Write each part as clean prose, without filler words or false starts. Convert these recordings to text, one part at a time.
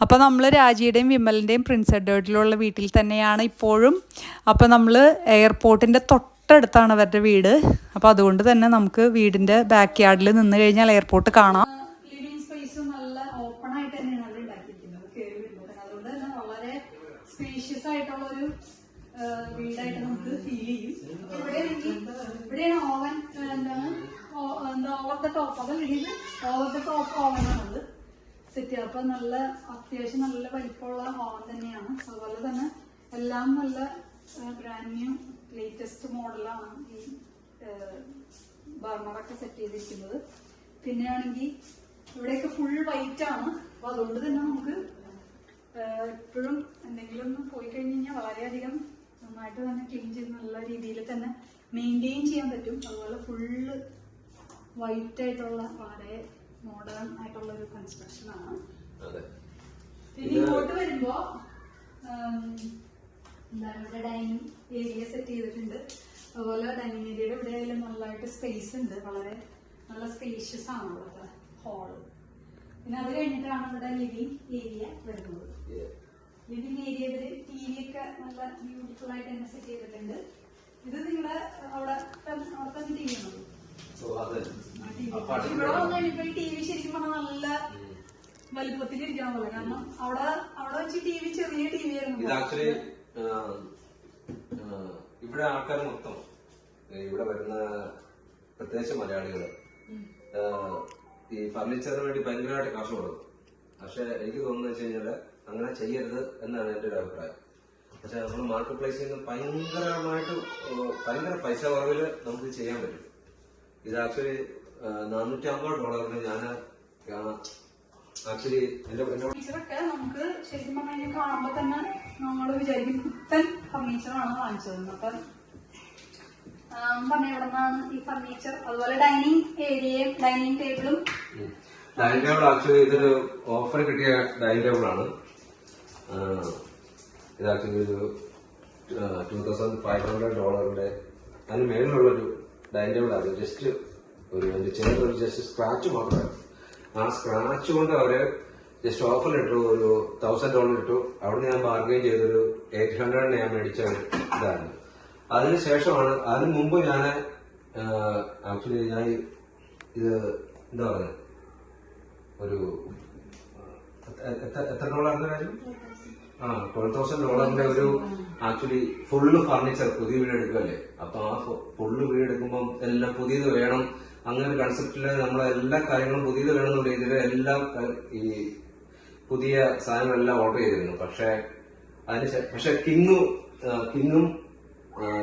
അപ്പോൾ നമ്മൾ രാജിയുടെയും വിമലിൻ്റെയും പ്രിൻസ് എഡ്വേർഡിലുള്ള വീട്ടിൽ തന്നെയാണ് ഇപ്പോഴും. അപ്പോൾ നമ്മൾ എയർപോർട്ടിൻ്റെ തൊട്ടടുത്താണ് അവരുടെ വീട്. അപ്പോൾ അതുകൊണ്ട് തന്നെ നമുക്ക് വീടിൻ്റെ ബാക്ക് യാർഡിൽ നിന്ന് കഴിഞ്ഞാൽ എയർപോർട്ട് കാണാം. ലിവിംഗ് സ്പേസ് നല്ല ഓപ്പൺ ആയിട്ട് തന്നെയാണ് അവർ ഉണ്ടാക്കിയിരിക്കുന്നത്. കയറി വരുമ്പോൾ അതുകൊണ്ട് തന്നെ വളരെ സ്പേഷ്യസ് ആയിട്ടുള്ളൊരു വീടായിട്ട് നമുക്ക് ഫീൽ ചെയ്യും. ഇവിടെയാണ് ഓവൻ, എന്താ ഓവർ ദ ടോപ്പ്, അതല്ലെങ്കിൽ ഓവർ ദ ടോപ്പ് ഓവനാണത് സെറ്റ് ചെയ്യുക. അപ്പൊ നല്ല അത്യാവശ്യം നല്ല വലിപ്പമുള്ള ഓവൻ തന്നെയാണ്. അതുപോലെ തന്നെ എല്ലാം നല്ല ബ്രാൻഡ് ന്യൂ ലേറ്റസ്റ്റ് മോഡലാണ് ഈ ബർണറൊക്കെ സെറ്റ് ചെയ്തിരിക്കുന്നത്. പിന്നെയാണെങ്കിൽ ഇവിടെയൊക്കെ ഫുൾ വൈറ്റ് ആണ്. അപ്പൊ അതുകൊണ്ട് തന്നെ നമുക്ക് എപ്പോഴും എന്തെങ്കിലും ഒന്ന് പോയി കഴിഞ്ഞ് കഴിഞ്ഞാൽ വളരെയധികം നന്നായിട്ട് തന്നെ ക്ലീൻ ചെയ്ത് നല്ല രീതിയിൽ തന്നെ മെയിൻറ്റെയിൻ ചെയ്യാൻ പറ്റും. അതുപോലെ ഫുള്ള് വൈറ്റ് ആയിട്ടുള്ള വളരെ മോഡേൺ ആയിട്ടുള്ള ഒരു കൺസ്ട്രക്ഷൻ ആണ്. പിന്നെ ഇങ്ങോട്ട് വരുമ്പോ ഇവിടെ ഡൈനിങ് ഏരിയ സെറ്റ് ചെയ്തിട്ടുണ്ട്. അതുപോലെ ഡൈനിങ് ഏരിയയുടെ ഇവിടെ ആയാലും നല്ലതായിട്ട് സ്പേസ് ഉണ്ട്. വളരെ നല്ല സ്പേഷ്യസ് ആണ് ഇവിടുത്തെ ഹാള്. പിന്നെ അത് കഴിഞ്ഞിട്ടാണ് ഇവിടെ ലിവിംഗ് ഏരിയ വരുന്നത്. ലിവിംഗ് ഏരിയ ഇവര് ടി വി ഒക്കെ നല്ല ബ്യൂട്ടിഫുൾ ആയിട്ട് തന്നെ സെറ്റ് ചെയ്തിട്ടുണ്ട്. ഇത് നിങ്ങളുടെ അവിടെ തന്നെ ടി വി ആണോ? ഇവിടെ വന്നു കഴിഞ്ഞപ്പോ ഈ ടി വി ശരിക്കും പറഞ്ഞാൽ നല്ല വലുപ്പത്തിൽ ഇരിക്കണം പോലെ. കാരണം അവിടെ വെച്ച് ടി വി ചെറിയ ടി വി ആയിരുന്നു. ഇവിടെ ആൾക്കാർ മൊത്തം ഇവിടെ വരുന്ന പ്രത്യേകിച്ച് മലയാളികള് ഈ ഫർണിച്ചറിന് വേണ്ടി ഭയങ്കരമായിട്ട് കാശ് കൊടുക്കും. പക്ഷെ എനിക്ക് തോന്നുന്നത് വെച്ച് കഴിഞ്ഞാല് അങ്ങനെ ചെയ്യരുത് എന്നാണ് എന്റെ ഒരു അഭിപ്രായം. പക്ഷെ നമ്മൾ മാർക്കറ്റ് പ്ലേസിൽ നിന്ന് ഭയങ്കര പൈസ കുറവില് നമുക്ക് ചെയ്യാൻ പറ്റും. ഇത് ആക്ച്വലി $450 ഞാൻ ആക്ച്വലി എന്റെ ഫർണിച്ചറൊക്കെ നമുക്ക് ശരിക്കും പറഞ്ഞാൽ കാണുമ്പോ തന്നെ നമ്മൾ വിചാരിക്കും പുത്തൻ ഫർണിച്ചറാണ് വാങ്ങിച്ചത്. അപ്പൊ പറഞ്ഞ ഇവിടെ നിന്നാണ് ഈ ഫർണിച്ചർ. അതുപോലെ ഡൈനിങ് ഏരിയയും ഡൈനിങ് ടേബിളും. ഡൈനിങ് ടേബിൾ ആക്ച്വലി ഇതൊരു ഓഫർ കിട്ടിയ ഡൈനിങ് ടേബിൾ ആണ്. ഇത് ആക്ച്വലി ഒരു $2,500 അതിന് മേളിലുള്ളൊരു ഡൈനിങ് ടേബിൾ ആണ്. ജസ്റ്റ് ചെറിയൊരു ജസ്റ്റ് സ്ക്രാച്ച് മാത്രമായിരുന്നു. ആ സ്ക്രാച്ച് കൊണ്ട് അവര് ജസ്റ്റ് ഓഫർ ഇട്ടു, ഒരു $1,000 ഇട്ടു. അവിടെ ഞാൻ ബാർഗെയിൻ ചെയ്തൊരു 800 ഞാൻ മേടിച്ച ഇതാണ്. അതിനുശേഷമാണ്, അതിന് മുമ്പ് ഞാൻ ആക്ച്വലി ഞാൻ ഇത് എന്താ പറയുക, ഒരു എത്ര ഡോളറിന്റെ കാര്യം $12,000 ഒരു ആക്ച്വലി ഫുള്ള് ഫർണിച്ചർ പുതിയ വീട് എടുക്കുമല്ലേ. അപ്പൊ ആ ഫുള്ള് വീട് എടുക്കുമ്പോൾ എല്ലാം പുതിയത് വേണം, അങ്ങനെ ഒരു കൺസെപ്റ്റില് നമ്മളെ എല്ലാ കാര്യങ്ങളും പുതിയത് വേണമെന്നുള്ള രീതിയിൽ എല്ലാം ഈ പുതിയ സാധനങ്ങളെല്ലാം ഓർഡർ ചെയ്തിരുന്നു. പക്ഷെ കിങ്ങും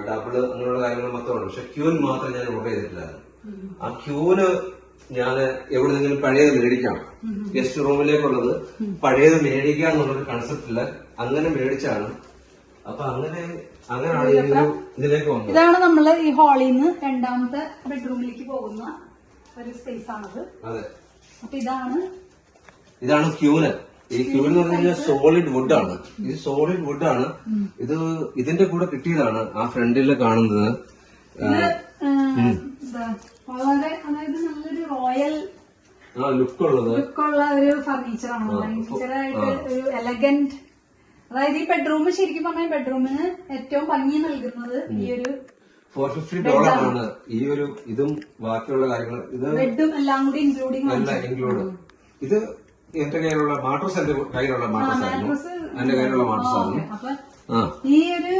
ഡബിള് അങ്ങനെയുള്ള കാര്യങ്ങൾ മൊത്തമുണ്ട്. പക്ഷെ ക്യൂൻ മാത്രം ഞാൻ ഓർഡർ ചെയ്തിട്ടില്ലായിരുന്നു. ആ ക്യൂന് ഞാൻ എവിടെന്നെങ്കിലും പഴയത് മേടിക്കാം, ഗസ്റ്റ് റൂമിലേക്കുള്ളത് പഴയത് മേടിക്കുക എന്നുള്ളൊരു കൺസെപ്റ്റില് അങ്ങനെ മേടിച്ചാണ്. അപ്പൊ അങ്ങനെയാണ് ഇതിലേക്ക് വന്നത്. ഇതാണ് നമ്മള് ഈ ഹാളിൽ നിന്ന് രണ്ടാമത്തെ ബെഡ്റൂമിലേക്ക് പോകുന്ന ഒരു സ്പേസ് ആണത്. അതെ, അപ്പൊ ഇതാണ് ക്യൂന്. ഈ ക്യൂൻ എന്ന് പറഞ്ഞു കഴിഞ്ഞാൽ സോളിഡ് വുഡ് ആണ്. ഇത് സോളിഡ് വുഡ് ആണ്. ഇത് ഇതിന്റെ കൂടെ കിട്ടിയതാണ് ആ ഫ്രണ്ടിൽ കാണുന്നത്. വളരെ അതായത് നല്ലൊരു റോയൽ ലുക്കുള്ള ഒരു ഫർണിച്ചറാണ്. ഭയങ്കരമായിട്ട് ഒരു എലഗന്റ്. അതായത് ഈ ബെഡ്റൂം ശരിക്കും പറഞ്ഞാൽ ബെഡ്റൂമിന് ഏറ്റവും ഭംഗി നൽകുന്നത് ഈ ഒരു $450 ആണ്. ഈ ഒരു ഇതും ബാക്കിയുള്ള കാര്യങ്ങൾ ഇത് ബെഡും എല്ലാം കൂടി ഇൻക്ലൂഡ്. ഇത് എന്റെ കയ്യിലുള്ള മാട്രസ്, എന്റെ കയ്യിലുള്ള മാട്രസാണ്. അപ്പൊ ഈ ഒരു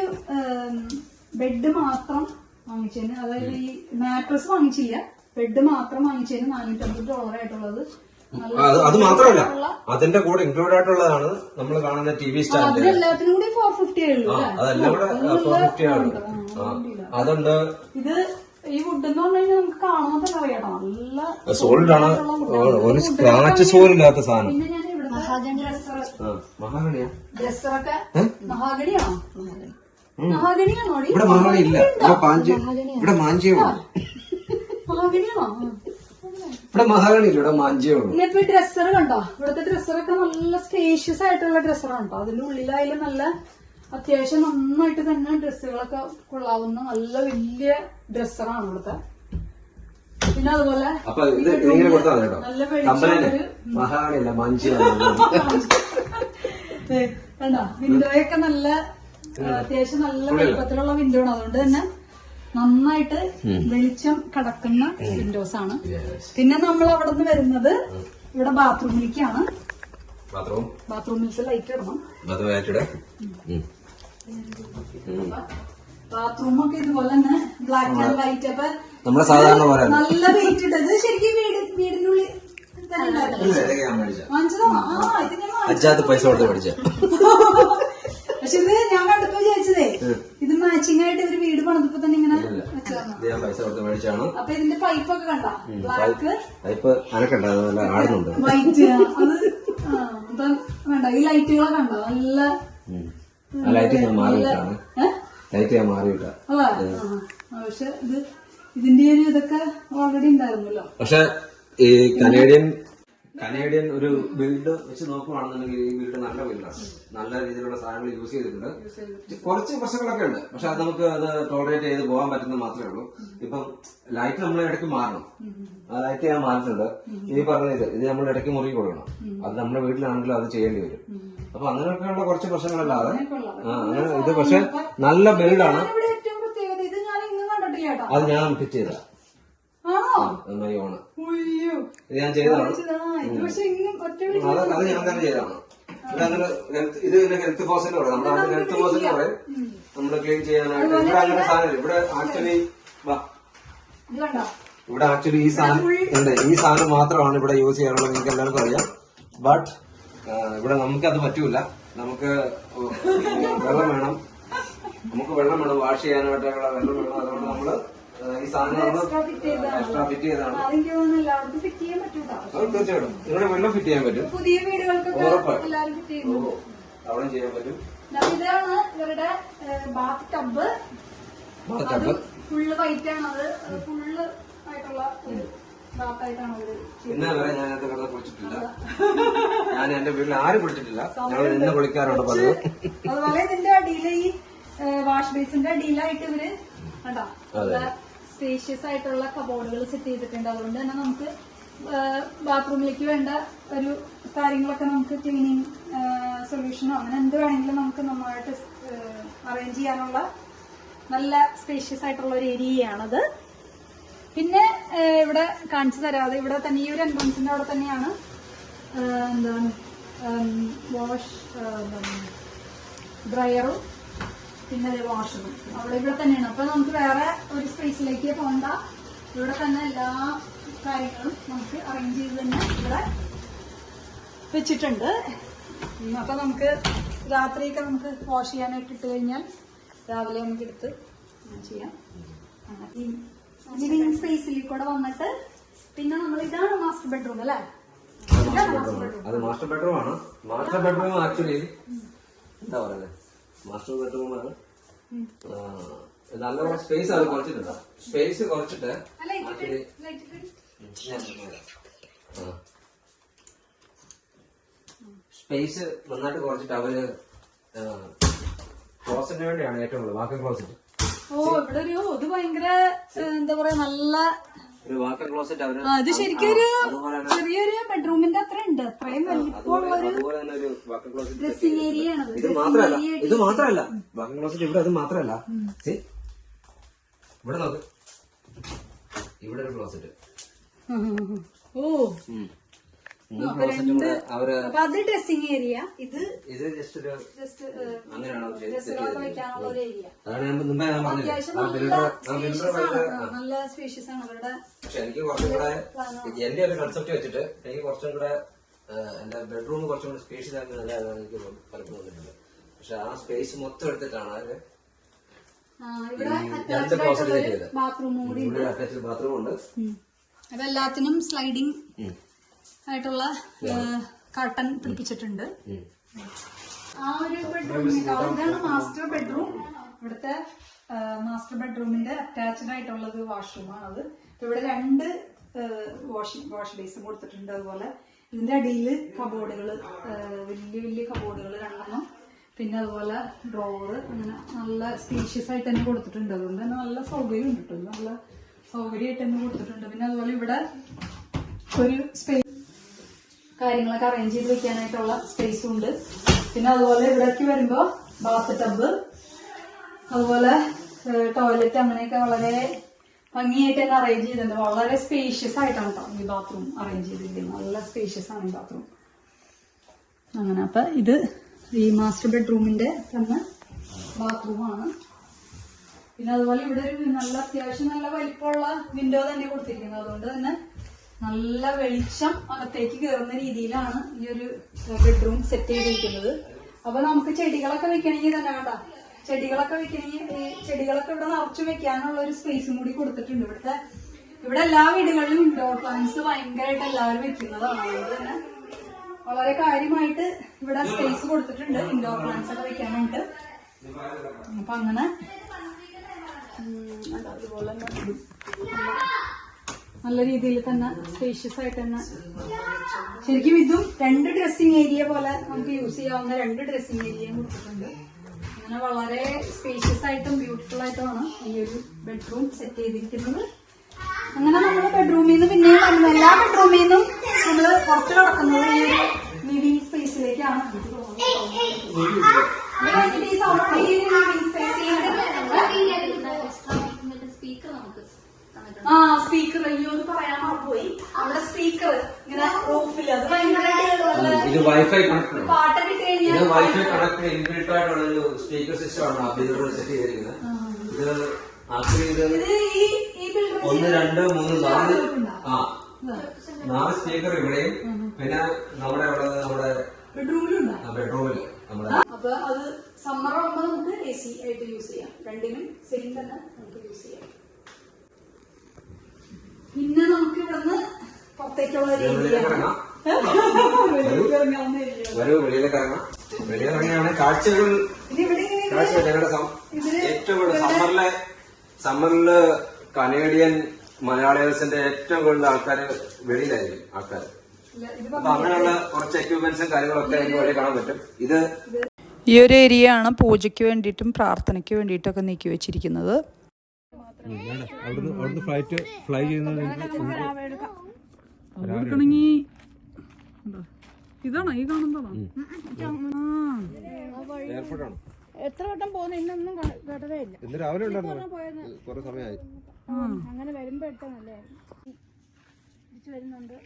ബെഡ് മാത്രം വാങ്ങിച്ചതിന്, അതായത് ഈ മാട്രസ് വാങ്ങിച്ചില്ല, ബെഡ് മാത്രം വാങ്ങിച്ചതിന് $450 ആയിട്ടുള്ളത്. അത് മാത്രമല്ല, അതിന്റെ കൂടെ ഇൻക്ലൂഡ് ആയിട്ടുള്ളതാണ് നമ്മൾ കാണുന്ന TV സ്റ്റാൻഡ്. എല്ലാത്തിനും കൂടി $450 അതെല്ലാം കൂടെ $450 ആണ്. അതുണ്ട്. ഇത് ഈ വുഡ് എന്ന് പറഞ്ഞു കഴിഞ്ഞാൽ നമുക്ക് കാണുമ്പോൾ തന്നെ അറിയാം നല്ല സോളിഡ് ആണ്, ഒരു സ്ക്രാച്ചസ് പോലും ഇല്ലാത്ത സാധനം. പിന്നെ ഞാൻ ഇവിടെ മഹാഗണിയാ ഡ്രസ്സറൊക്കെ മഹാഗണിയാണോ? മഹാഗണിയാണോ? ഇവിടെ മഹാഗണി ഇല്ല, ഇവിടെ മാഞ്ചിയുള്ളൂ. മഹാഗണിയാണോ? ഇവിടെ മഹാഗണി ഇല്ല, ഇവിടെ മാഞ്ചിയുള്ളൂ. ഇപ്പൊ ഡ്രസ്സർ കണ്ടോ? ഇവിടുത്തെ ഡ്രസ്സറൊക്കെ നല്ല സ്പേഷ്യസ് ആയിട്ടുള്ള ഡ്രസ്സറാണ് കേട്ടോ. അതിന്റെ ഉള്ളിലായാലും നല്ല അത്യാവശ്യം നന്നായിട്ട് തന്നെ ഡ്രസ്സുകളൊക്കെ കൊള്ളാവുന്ന നല്ല വലിയ ഡ്രസ്സറാണ് ഇവിടുത്തെ. പിന്നെ അതുപോലെ നല്ല നല്ല മഹാഗണിയല്ല, മാഞ്ചിയാണ്. കണ്ടോ വിൻഡോയൊക്കെ നല്ല അത്യാവശ്യം നല്ല വലുപ്പത്തിലുള്ള വിൻഡോ ആണ്. അതുകൊണ്ട് തന്നെ നന്നായിട്ട് വെളിച്ചം കടക്കുന്ന വിൻഡോസ് ആണ്. പിന്നെ നമ്മൾ അവിടെ നിന്ന് വരുന്നത് ഇവിടെ ബാത്റൂമിലേക്കാണ്. ബാത്റൂമിലേക്ക് ലൈറ്റ് ഇടണം. ബാത്റൂമൊക്കെ ഇതുപോലെ തന്നെ ബ്ലാക്ക് ആൻഡ് വൈറ്റ്. അപ്പൊ നമ്മുടെ സാധാരണ നല്ല വെയിറ്റ് ഇട്ടത് ശരിക്കും വീടിനുള്ളിൽ അജാത്ത് പൈസ കൊടുത്ത് പഠിച്ച. പക്ഷെ ഇത് ഞാൻ കണ്ടപ്പോ വിചാരിച്ചതേ ഇത് മാച്ചിങ് ആയിട്ട് ഇവര് വീട് പണിതപ്പോ തന്നെ ഇങ്ങനെ ഞാൻ പൈസ കൊടുത്ത് മേടിച്ചാണ്. അപ്പൊ ഇതിന്റെ പൈപ്പൊക്കെ കണ്ട ബ്ലാക്ക് പൈപ്പ് അനക്കണ്ട ആടുന്നുണ്ട് വൈറ്റ്. അത് വേണ്ട ഈ ലൈറ്റുകളൊക്കെ കണ്ടോ നല്ല ലൈറ്റ് ഞാൻ മാറിയിട്ടാണ്. ലൈറ്റ് ഞാൻ മാറിയിട്ടാ. പക്ഷെ ഇതിന്റെ ഒരു ഇതൊക്കെ ഓൾറെഡി ഉണ്ടായിരുന്നല്ലോ. പക്ഷെ ഈ കനേഡിയൻ ഒരു ബിൽഡ് വെച്ച് നോക്കുവാണെന്നുണ്ടെങ്കിൽ ഈ ബിൽഡ് നല്ല ബിൽഡാണ്. നല്ല രീതിയിലുള്ള സാധനങ്ങൾ യൂസ് ചെയ്തിട്ടുണ്ട്. കുറച്ച് പ്രശ്നങ്ങളൊക്കെ ഉണ്ട്, പക്ഷെ അത് നമുക്ക് അത് ടോളറേറ്റ് ചെയ്ത് പോകാൻ പറ്റുന്നത് മാത്രമേ ഉള്ളൂ. ഇപ്പം ലൈറ്റ് നമ്മൾ ഇടയ്ക്ക് മാറണം. ആ ലൈറ്റ് ഞാൻ മാറിയിട്ടുണ്ട്. ഈ പറഞ്ഞത് ഇത് നമ്മൾ ഇടയ്ക്ക് മുറുകി കൊടുക്കണം. അത് നമ്മുടെ വീട്ടിലാണെങ്കിലും അത് ചെയ്യേണ്ടി വരും. അപ്പൊ അങ്ങനെയൊക്കെയുള്ള കുറച്ച് പ്രശ്നങ്ങളല്ലാതെ അങ്ങനെ ഇത് പക്ഷെ നല്ല ബിൽഡാണ്. അത് ഞാൻ ഫിറ്റ് ചെയ്തതാണ്. ഇത് ഞാൻ ചെയ്തതാണ്. അത് ഞാൻ തന്നെ ചെയ്തതാണ്. ഇത് ഹെൽത്ത് ഫോസിൽ പറയും. നമ്മുടെ ഹെൽത്ത് ഫോസിൽ പറയും നമ്മള് ക്ലീൻ ചെയ്യാനായിട്ട്. ഇവിടെ അങ്ങനെ സാധനം ഇവിടെ ആക്ച്വലി ഈ സാധനം ഉണ്ട്. ഈ സാധനം മാത്രമാണ് ഇവിടെ യൂസ് ചെയ്യാനുള്ളത്. നിങ്ങൾക്ക് എല്ലാവർക്കും അറിയാം. ബട്ട് ഇവിടെ നമുക്കത് പറ്റൂല. നമുക്ക് വെള്ളം വേണം. വാഷ് ചെയ്യാനായിട്ടുള്ള വെള്ളം വേണം. അതുകൊണ്ട് നമ്മള് ഈ സാധനം എക്സ്ട്രാ ഫിറ്റ് ചെയ്തതാണ്. തീർച്ചയായിട്ടും നിങ്ങളുടെ വെള്ളം ഫിറ്റ് ചെയ്യാൻ പറ്റും. പുതിയ വീടുകൾക്കൊക്കെ അവിടെ ചെയ്യാൻ പറ്റും. ഇതാണ് ഇവരുടെ ബാത്ത് ടബ്. ഫുള്ള് വൈറ്റ് ആണ്. അത് ഫുള്ള് ആയിട്ടുള്ള ഒരു ബാത്തായിട്ടാണ് അവര്. ഇന്നേ വരെ ഞാൻ അത് കിടന്ന് കുളിച്ചിട്ടില്ല. ഞാൻ എന്റെ വീട്ടിൽ ആരും കുളിച്ചിട്ടില്ല. ഞങ്ങൾ ഇന്ന് കുളിക്കാറുണ്ട് പതിവ്. അതുപോലെ ഇതിന്റെ അടിയിൽ ഈ വാഷ് ബേസിന്റെ അടിയിലായിട്ട് ഇവര് കണ്ടോ സ്പേഷ്യസ് ആയിട്ടുള്ള കബോർഡുകൾ സെറ്റ് ചെയ്തിട്ടുണ്ട്. അതുകൊണ്ട് തന്നെ നമുക്ക് ബാത്റൂമിലേക്ക് വേണ്ട ഒരു കാര്യങ്ങളൊക്കെ നമുക്ക് ക്ലീനിങ് സൊല്യൂഷനോ അങ്ങനെ എന്ത് വേണമെങ്കിലും നമുക്ക് നന്നായിട്ട് അറേഞ്ച് ചെയ്യാനുള്ള നല്ല സ്പേഷ്യസ് ആയിട്ടുള്ള ഒരു ഏരിയയാണത്. പിന്നെ ഇവിടെ കാണിച്ചു തരാതെ ഇവിടെ തന്നെ ഈ ഒരു എൻട്രൻസിന്റെ അവിടെ തന്നെയാണ് എന്താണ് വാഷ് ഡ്രയറും പിന്നെ വാഷറും അവിടെ ഇവിടെ തന്നെയാണ്. അപ്പൊ നമുക്ക് വേറെ ഒരു സ്പേസിലേക്ക് പോകണ്ട. ഇവിടെ തന്നെ എല്ലാ കാര്യങ്ങളും നമുക്ക് അറേഞ്ച് ചെയ്ത് തന്നെ ഇവിടെ വെച്ചിട്ടുണ്ട്. അപ്പൊ നമുക്ക് രാത്രിയൊക്കെ നമുക്ക് വാഷ് ചെയ്യാനായിട്ട് ഇട്ട് കഴിഞ്ഞാൽ രാവിലെ നമുക്ക് എടുത്ത് ചെയ്യാം. ഈ ലിവിംഗ് സ്പേസിൽ കൂടെ വന്നിട്ട് പിന്നെ നമ്മൾ ഇതാണ് മാസ്റ്റർ ബെഡ്റൂം അല്ലേ? അത് മാസ്റ്റർ ബെഡ്റൂം ആണ്. മാസ്റ്റർ ബെഡ്റൂം ആക്ച്വലി എന്താ പറയുന്നത് മാസ്റ്റർ ബെഡ്റൂമാണ്. നല്ല സ്പേസ് അത് കുറച്ചിട്ടുണ്ട്. സ്പേസ് കുറച്ചിട്ട് സ്പേസ് നന്നായിട്ട് കുറച്ചിട്ട് അവര് ക്ലോസറ്റിന് വേണ്ടിയാണ് ഏറ്റവും കൂടുതൽ വാക്കർ ക്ലോസറ്റ്. ഇവിടെ ഒരു ഇത് ഭയങ്കര എന്താ പറയാ നല്ല ഒരു വാക്കർ ക്ലോസറ്റ് അവര് ഇത് ശരിക്കും ഒരു ചെറിയൊരു ബെഡ്റൂമിന്റെ അത്ര ഉണ്ട്. അത്രയും വലിപ്പമുള്ളൊരു ഡ്രസ്സിംഗ് ഏരിയ ആണ്. ഇത് മാത്രല്ല വാക്കർ ക്ലോസറ്റ് ഇവിടെ. അത് മാത്രല്ല ഇവിടെ നോക്ക്. ഇവിടെ ഒരു ക്ലോസറ്റ്. അത് ഡ്രസ്സിംഗ് ഏരിയ. ഇത് ജസ്റ്റ് അങ്ങനെയാണ് വെക്കാനുള്ള ഒരു ഏരിയ. നല്ല സ്പേഷ്യസ് ആണ് അവരുടെ. പക്ഷെ എനിക്ക് കുറച്ചും കൂടെ എന്റെ ഒരു കൺസെപ്റ്റ് വെച്ചിട്ട് എനിക്ക് കുറച്ചും കൂടെ എന്റെ ബെഡ്റൂം കുറച്ചും കൂടെ സ്പേഷ്യസ് ആക്കി നല്ലതാണ് എനിക്ക് പലപ്പോഴും തോന്നിയിട്ടുണ്ട്. പക്ഷെ ആ സ്പേസ് മൊത്തം എടുത്തിട്ടാണ് അവര് രണ്ട് ക്ലോസറ്റ് ചെയ്തത്. അറ്റാച്ച്ഡ് ബാത്റൂം ഉണ്ട്. അതെല്ലാത്തിനും സ്ലൈഡിങ് ആയിട്ടുള്ള കർട്ടൻ പിടിപ്പിച്ചിട്ടുണ്ട്. ആ ഒരു ബെഡ്റൂമിന് മാസ്റ്റർ ബെഡ്റൂം. ഇവിടുത്തെ മാസ്റ്റർ ബെഡ്റൂമിന്റെ അറ്റാച്ച്ഡ് ആയിട്ടുള്ളത് വാഷ്റൂമാണത്. ഇവിടെ രണ്ട് വാഷ് ബേസും കൊടുത്തിട്ടുണ്ട്. അതുപോലെ ഇതിന്റെ അടിയിൽ കബോർഡുകൾ, വലിയ വലിയ കബോർഡുകൾ രണ്ടെണ്ണം. പിന്നെ അതുപോലെ ഡ്രോവർ. അങ്ങനെ നല്ല സ്പേഷ്യസ് ആയിട്ട് തന്നെ കൊടുത്തിട്ടുണ്ട്. അതുകൊണ്ട് തന്നെ നല്ല സൗകര്യം ഉണ്ട്. നല്ല സൗകര്യമായിട്ട് തന്നെ കൊടുത്തിട്ടുണ്ട്. പിന്നെ അതുപോലെ ഇവിടെ ഒരു സ്പേസ് കാര്യങ്ങളൊക്കെ അറേഞ്ച് ചെയ്ത് വെക്കാനായിട്ടുള്ള സ്പേസും ഉണ്ട്. പിന്നെ അതുപോലെ ഇവിടേക്ക് വരുമ്പോ ബാത്ത് ടബ്, അതുപോലെ ടോയ്ലറ്റ്, അങ്ങനെയൊക്കെ വളരെ ഭംഗിയായിട്ട് തന്നെ അറേഞ്ച് ചെയ്തിട്ടുണ്ട്. വളരെ സ്പേഷ്യസ് ആയിട്ടാണ് കേട്ടോ ഈ ബാത്റൂം അറേഞ്ച് ചെയ്തിരിക്കുന്നത്. നല്ല സ്പേഷ്യസ് ആണ് ഈ ബാത്റൂം. അങ്ങനെ അപ്പൊ ഇത് ഈ മാസ്റ്റർ ബെഡ്റൂമിന്റെ തന്നെ ബാത്റൂമാണ്. പിന്നെ അതുപോലെ ഇവിടെ ഒരു നല്ല അത്യാവശ്യം നല്ല വലിപ്പമുള്ള വിൻഡോ തന്നെ കൊടുത്തിരിക്കുന്നത്. അതുകൊണ്ട് തന്നെ നല്ല വെളിച്ചം അകത്തേക്ക് കയറുന്ന രീതിയിലാണ് ഈ ഒരു ബെഡ്റൂം സെറ്റ് ചെയ്തിരിക്കുന്നത്. അപ്പൊ നമുക്ക് ചെടികളൊക്കെ വെക്കണമെങ്കിൽ തന്നെ കേട്ടോ, ചെടികളൊക്കെ വെക്കണമെങ്കിൽ ഈ ചെടികളൊക്കെ ഇവിടെ നിറച്ചു വെക്കാനുള്ള ഒരു സ്പേസും കൂടി കൊടുത്തിട്ടുണ്ട്. ഇവിടെ എല്ലാ വീടുകളിലും ഇൻഡോർ പ്ലാന്റ്സ് ഭയങ്കരമായിട്ട് എല്ലാവരും വെക്കുന്നതാണ്. അതുകൊണ്ട് തന്നെ വളരെ കാര്യമായിട്ട് ഇവിടെ സ്പേസ് കൊടുത്തിട്ടുണ്ട് ഇൻഡോർ പ്ലാന്റ്സ് ഒക്കെ വെക്കാനായിട്ട്. അപ്പൊ അങ്ങനെ അതുപോലെ തന്നെ നല്ല രീതിയിൽ തന്നെ സ്പേഷ്യസ് ആയിട്ട് തന്നെ ശരിക്കും ഇതും 2 ഡ്രസ്സിംഗ് ഏരിയ പോലെ നമുക്ക് യൂസ് ചെയ്യാവുന്ന 2 ഡ്രസ്സിംഗ് ഏരിയയും കൊടുത്തിട്ടുണ്ട്. അങ്ങനെ വളരെ സ്പേഷ്യസ് ആയിട്ടും ബ്യൂട്ടിഫുൾ ആയിട്ടുമാണ് ഈ ഒരു ബെഡ്റൂം സെറ്റ് ചെയ്തിരിക്കുന്നത്. അങ്ങനെ നമ്മുടെ ബെഡ്റൂമിൽ നിന്ന് പിന്നെയും വരുന്നത്, എല്ലാ ബെഡ്റൂമിൽ നിന്നും നമ്മള് പുറത്ത് കിടക്കുന്നത് ഈ ഒരു ലിവിംഗ് സ്പേസിലേക്കാണ്. സ്പീക്കർ അയ്യോ എന്ന് പറയാൻ പോയി. അവിടെ സ്പീക്കർ ഇങ്ങനെ റൂഫില് അത് ഇത് വൈഫൈ കണക്ട്, പാട്ടൊക്കെ ഇട്ട് കഴിഞ്ഞാൽ ഇത് വൈഫൈ കണക്ട് ഇൻബിൽറ്റ് ആയിട്ടുള്ള ഒരു സ്പീക്കർ സിസ്റ്റം ആണ് ആ ബിൽഡർ സെറ്റ് ചെയ്തിരിക്കുന്നത്. ഇത് ആക്ച്വലി ഇത് 1 2 3 4 സ്പീക്കർ ഇവിടെയും പിന്നെ നമ്മുടെ ബെഡ്റൂമിലുണ്ട്. ബെഡ്റൂമില് നമ്മുടെ. അപ്പൊ അത് സമ്മർ ആകുമ്പോൾ നമുക്ക് AC ആയിട്ട് യൂസ് ചെയ്യാം. രണ്ടിനും സെയിം തന്നെ നമുക്ക് യൂസ് ചെയ്യാം. പിന്നെ നമുക്ക് ഇവിടുന്ന് പുറത്തേക്കുള്ള വെളിയിലിറങ്ങിയാണ് കാഴ്ചകൾ. ഞങ്ങളുടെ ഏറ്റവും കൂടുതൽ സമ്മറില് കനേഡിയൻ മലയാളീസിന്റെ ഏറ്റവും കൂടുതൽ ആൾക്കാർ വെളിയിലായിരിക്കും ആൾക്കാർ. അപ്പൊ അങ്ങനെയുള്ള കുറച്ച് എക്യുപ്മെന്റ്സും കാര്യങ്ങളൊക്കെ എനിക്ക് വെളിയിൽ കാണാൻ പറ്റും. ഇത് ഈ ഒരു ഏരിയ ആണ് പൂജയ്ക്ക് വേണ്ടിയിട്ടും പ്രാർത്ഥനയ്ക്ക് വേണ്ടിയിട്ടൊക്കെ നീക്കി വെച്ചിരിക്കുന്നത്. അവിടുന്ന് ഫ്ലൈ ചെയ്യുന്നത് ഇതാണോ ഈ കാണുന്നതാണോ? എയർപോർട്ടാണ്. എത്ര വട്ടം പോകുന്നു ഇന്നൊന്നും കേട്ടതേ ഇല്ല. ഇന്ന് രാവിലെ ഉണ്ടായിരുന്നു, കുറെ സമയമായി. അങ്ങനെ വരുമ്പോ എടുത്തല്ലേ തിരിച്ചു വരുന്നുണ്ട്.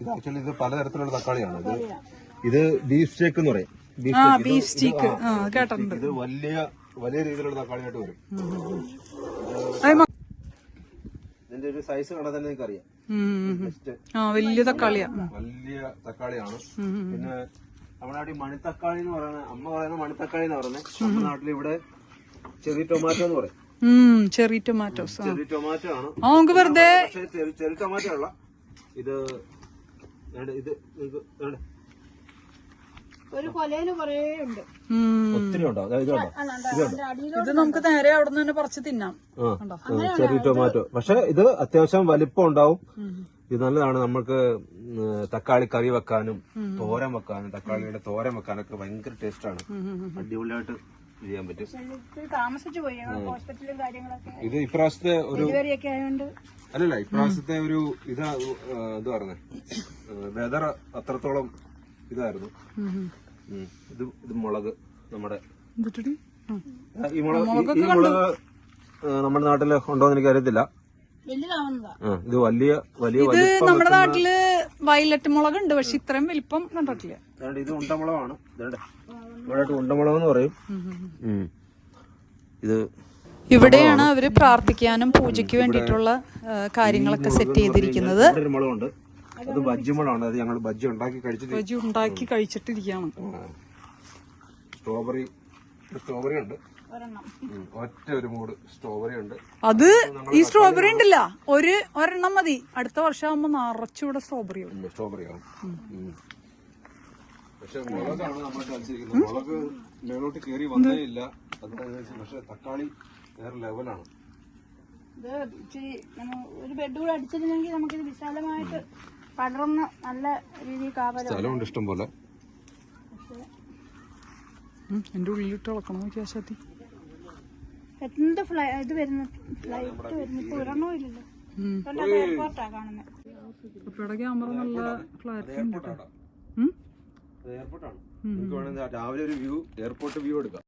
ഇത് ആക്ച്വലി ഇത് പലതരത്തിലുള്ള തക്കാളിയാണ്. ഇത് ബീഫ് സ്റ്റേക്ക് എന്ന് പറയും. ബീഫ് സ്റ്റേക്ക് കേട്ടിട്ടുണ്ട്. ഇത് വലിയ രീതിയിലുള്ള തക്കാളിയായിട്ട് വരും. ഇതിന്റെ ഒരു സൈസ് കണ്ടാൽ തന്നെ നിങ്ങൾക്ക് അറിയാം. വലിയ തക്കാളിയാ, വലിയ തക്കാളിയാണ്. പിന്നെ നമ്മുടെ നാട്ടിൽ മണിത്തക്കാളി എന്ന് പറയുന്നത്, അമ്മ പറയുന്ന മണിത്തക്കാളി എന്ന് പറയുന്നത്. നമ്മുടെ നാട്ടിൽ ഇവിടെ ചെറിയ ടൊമാറ്റോ എന്ന് പറയും. ചെറിയ ടൊമാറ്റോസ്, ചെറിയ ടൊമാറ്റോ ആണ്. നമുക്ക് വെറുതെ ചെറിയ ടൊമാറ്റോ അല്ല ഇത്. ഒരു കൊലയില് കൊറേ ഉണ്ട്, ഒത്തിരി ഉണ്ടോ? ഇത് നമുക്ക് നേരെ അവിടെ നിന്ന് തന്നെ പറിച്ച് തിന്നാം. ചെറിയ ടൊമാറ്റോ. പക്ഷെ ഇത് അത്യാവശ്യം വലിപ്പം ഉണ്ടാവും. ഇത് നല്ലതാണ്. നമുക്ക് തക്കാളി കറി വെക്കാനും തോരൻ വെക്കാനും തക്കാളിയുടെ തോരൻ വെക്കാനൊക്കെ ഭയങ്കര ടേസ്റ്റാണ്. അടിപൊളിയായിട്ട് ചെയ്യാൻ പറ്റും. താമസിച്ചു പോയി ഹോസ്പിറ്റലും കാര്യങ്ങളൊക്കെ. ഇത് ഇപ്രാവശ്യത്തെ ഒരു ആയതുകൊണ്ട് അല്ലല്ല, ഇപ്രാവശ്യത്തെ ഒരു ഇത് പറഞ്ഞേ വെതർ അത്രത്തോളം ഇതായിരുന്നു. ഇത് മുളക്, നമ്മുടെ ഈ മുളക് നമ്മുടെ നാട്ടില് ഉണ്ടോന്ന് എനിക്ക് അറിയത്തില്ല. ഇത് വലിയ നമ്മുടെ നാട്ടില് വയലറ്റ് മുളക് ഉണ്ട്, പക്ഷെ ഇത്രയും വലിപ്പം കണ്ടിട്ടില്ല. ഇത് ഉണ്ടമുളകാണ്. ഇവിടെ ഉണ്ടമുളക് എന്ന് പറയും. ഇത് ഇവിടെയാണ് അവര് പ്രാർത്ഥിക്കാനും പൂജയ്ക്ക് വേണ്ടിയിട്ടുള്ള കാര്യങ്ങളൊക്കെ സെറ്റ് ചെയ്തിരിക്കുന്നത്. ഒരു മുളകുണ്ട്, അത് ബജ്ജിമുളകാണ്. അത് ഞങ്ങൾ ബജ്ജി ഉണ്ടാക്കി കഴിച്ചിട്ടിരിക്കുകയാണ്. സ്ട്രോബെറി ഉണ്ട്, ഒറ്റ ഒരു മൂട് സ്ട്രോബെറി ഉണ്ട്. അത് ഈ സ്ട്രോബെറി ഉണ്ടല്ല, ഒരെണ്ണം മതി. അടുത്ത വർഷം ആകുമ്പോ നിറച്ചുകൂടെ സ്ട്രോബെറി ആവും. പക്ഷെ മുളകാണ് നമ്മൾ കളിച്ചിരിക്കുന്നത്. മുളക് മേലോട്ട് കയറി വന്നേ ഇല്ല. പക്ഷെ തക്കാളി വേറെ ലെവലാണ്. ഇത് ഇച്ചിരി ഒരു ബെഡ് കൂടെ അടിച്ചിരുന്നെങ്കിൽ നമുക്കിത് വിശാലമായിട്ട് പടർന്ന് നല്ല രീതിയിൽ സ്ഥലമുണ്ട് ഇഷ്ടം പോലെ. എന്റെ ഉള്ളിലിട്ട് ഇളക്കണം നോക്കിയാ ശാത്തി. എന്ത് ഇത് വരുന്നു, ഫ്ലൈറ്റ് വരുന്നു. ഇപ്പൊ ഒരെണ്ണവും ഇല്ലല്ലോ. എയർപോർട്ടാ കാണുന്നത്. പപ്പയുടെ ക്യാമറ നല്ല ക്ലാരിറ്റി ഉണ്ട്. എയർപോർട്ടാണ്. നിങ്ങൾക്ക് വേണമെങ്കിൽ രാവിലെ ഒരു വ്യൂ എയർപോർട്ട് വ്യൂ എടുക്കാം.